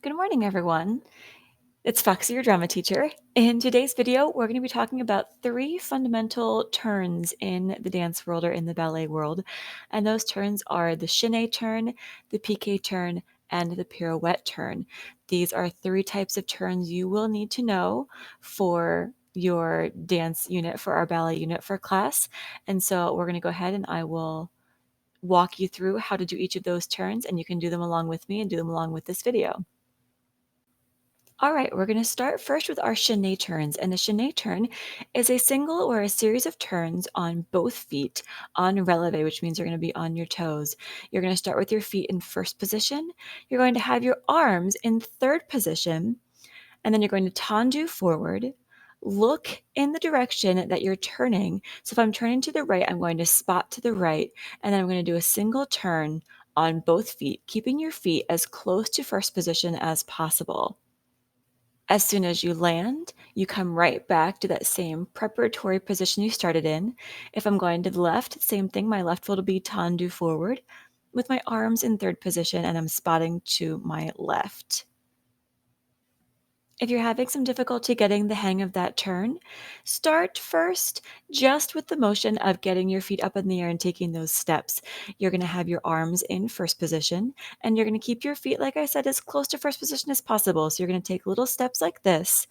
Good morning, everyone. It's Foxy, your drama teacher. In today's video, we're going to be talking about three fundamental turns in the dance world or in the ballet world. And those turns are the Shinnae turn, the Pique turn, and the Pirouette turn. These are three types of turns you will need to know for your dance unit, for our ballet unit for class. And so we're going to go ahead and I will walk you through how to do each of those turns, and you can do them along with me and do them along with this video. All right, we're going to start first with our Shinnae turns. And the Shinnae turn is a single or a series of turns on both feet on releve, which means you're going to be on your toes. You're going to start with your feet in first position. You're going to have your arms in third position, and then you're going to tendu forward. Look in the direction that you're turning. So if I'm turning to the right, I'm going to spot to the right, and then I'm going to do a single turn on both feet, keeping your feet as close to first position as possible. As soon as you land, you come right back to that same preparatory position you started in. If I'm going to the left, same thing, my left foot will be tendu forward with my arms in third position, and I'm spotting to my left. If you're having some difficulty getting the hang of that turn, start first just with the motion of getting your feet up in the air and taking those steps. You're going to have your arms in first position, and you're going to keep your feet, like I said, as close to first position as possible. So you're going to take little steps like this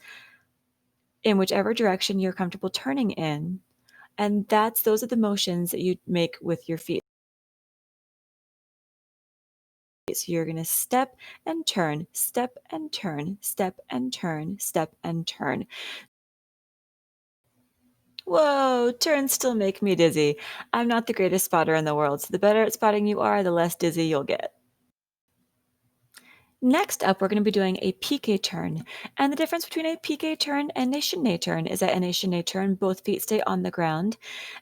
in whichever direction you're comfortable turning in. And those are the motions that you make with your feet. So you're going to step and turn, step and turn, step and turn, step and turn. Whoa, turns still make me dizzy. I'm not the greatest spotter in the world, so the better at spotting you are, the less dizzy you'll get. Next up, we're going to be doing a pique turn. And the difference between a pique turn and a Shinnae turn is that in a Shinnae turn, both feet stay on the ground.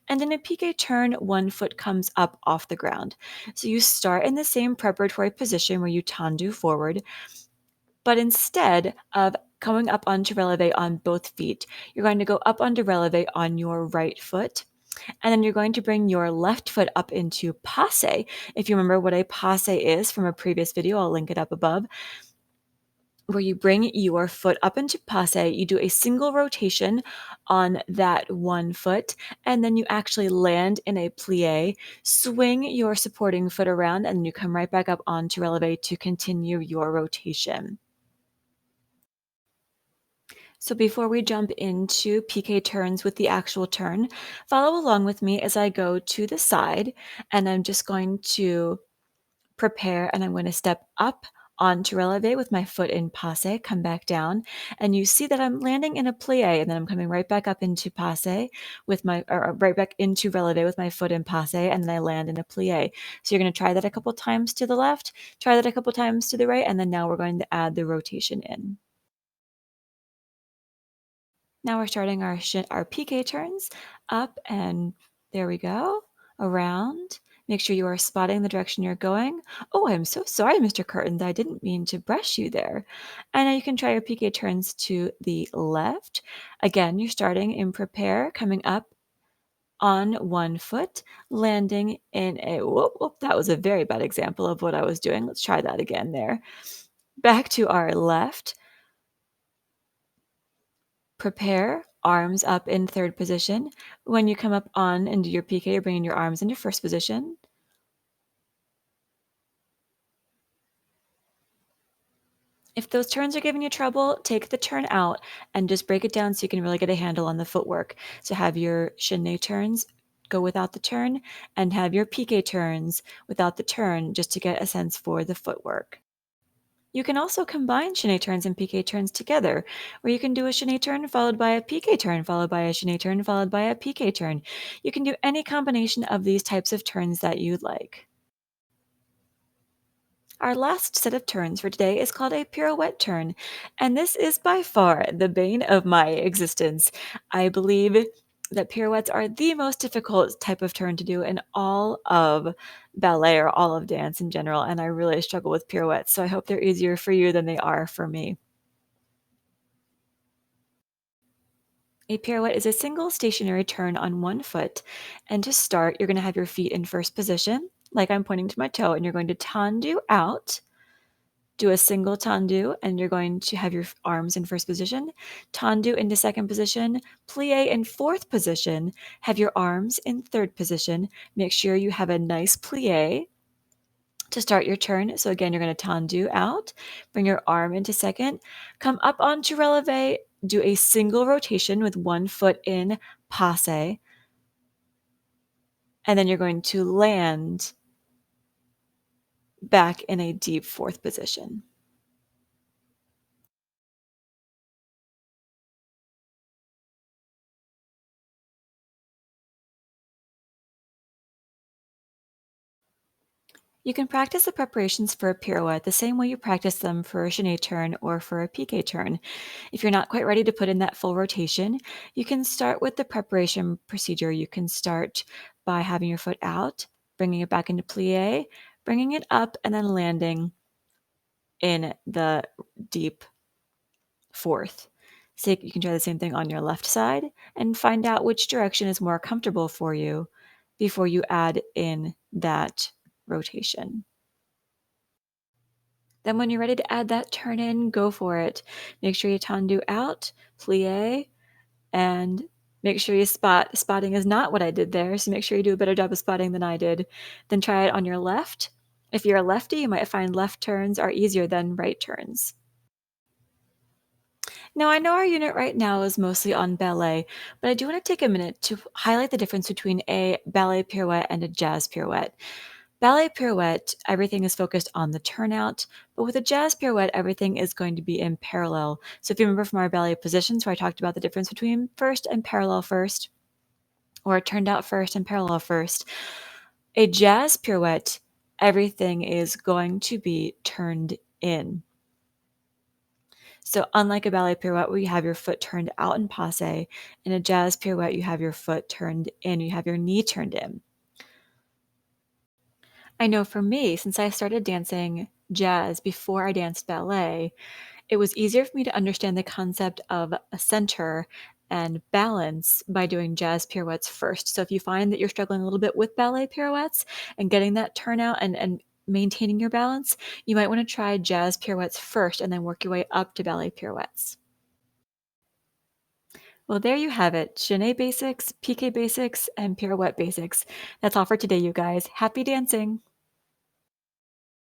And in a pique turn, one foot comes up off the ground. So you start in the same preparatory position where you tendu forward, but instead of coming up onto releve on both feet, you're going to go up onto releve on your right foot. And then you're going to bring your left foot up into passe. If you remember what a passe is from a previous video, I'll link it up above, where you bring your foot up into passe, you do a single rotation on that one foot, and then you actually land in a plie, swing your supporting foot around, and you come right back up onto releve to continue your rotation. So before we jump into pique turns with the actual turn, follow along with me as I go to the side, and I'm just going to prepare, and I'm going to step up onto releve with my foot in passe, come back down, and you see that I'm landing in a plie, and then I'm coming right back up into passe with my, or right back into releve with my foot in passe, and then I land in a plie. So you're going to try that a couple times to the left, try that a couple times to the right, and then now we're going to add the rotation in. Now we're starting our pique turns up, and there we go, around. Make sure you are spotting the direction you're going. Oh, I'm so sorry, Mr. Curtin. I didn't mean to brush you there. And now you can try your pique turns to the left. Again, you're starting in prepare, coming up on one foot, landing in a, whoop, that was a very bad example of what I was doing. Let's try that again there. Back to our left. Prepare, arms up in third position. When you come up on into your pique, you're bringing your arms into first position. If those turns are giving you trouble, take the turn out and just break it down so you can really get a handle on the footwork. So have your Shinnae turns go without the turn, and have your pique turns without the turn, just to get a sense for the footwork. You can also combine Shinnae turns and pique turns together, where you can do a Shinnae turn followed by a pique turn, followed by a Shinnae turn, followed by a pique turn. You can do any combination of these types of turns that you'd like. Our last set of turns for today is called a pirouette turn, and this is by far the bane of my existence. I believe that pirouettes are the most difficult type of turn to do in all of ballet or all of dance in general, and I really struggle with pirouettes, so I hope they're easier for you than they are for me. A pirouette is a single stationary turn on one foot, and to start, you're going to have your feet in first position, like I'm pointing to my toe, and you're going to tendu out. Do a single tendu, and you're going to have your arms in first position, tendu into second position, plie in fourth position, have your arms in third position. Make sure you have a nice plie to start your turn. So again, you're going to tendu out, bring your arm into second, come up onto releve, do a single rotation with one foot in passe, and then you're going to land back in a deep fourth position. You can practice the preparations for a pirouette the same way you practice them for a Shinnae turn or for a pique turn. If you're not quite ready to put in that full rotation, you can start with the preparation procedure. You can start by having your foot out, bringing it back into plie, bringing it up, and then landing in the deep fourth. So you can try the same thing on your left side and find out which direction is more comfortable for you before you add in that rotation. Then when you're ready to add that turn in, go for it. Make sure you tendu out, plie, and make sure you spot. Spotting is not what I did there, so make sure you do a better job of spotting than I did. Then try it on your left. If you're a lefty, you might find left turns are easier than right turns. Now, I know our unit right now is mostly on ballet, but I do want to take a minute to highlight the difference between a ballet pirouette and a jazz pirouette. Ballet pirouette, everything is focused on the turnout, but with a jazz pirouette, everything is going to be in parallel. So if you remember from our ballet positions where I talked about the difference between first and parallel first, or turned out first and parallel first, a jazz pirouette, everything is going to be turned in. So unlike a ballet pirouette where you have your foot turned out in passe, in a jazz pirouette, you have your foot turned in, you have your knee turned in. I know for me, since I started dancing jazz before I danced ballet, it was easier for me to understand the concept of a center and balance by doing jazz pirouettes first. So if you find that you're struggling a little bit with ballet pirouettes and getting that turnout and maintaining your balance, you might want to try jazz pirouettes first and then work your way up to ballet pirouettes. Well, there you have it. Chenet basics, piqué basics, and pirouette basics. That's all for today, you guys. Happy dancing!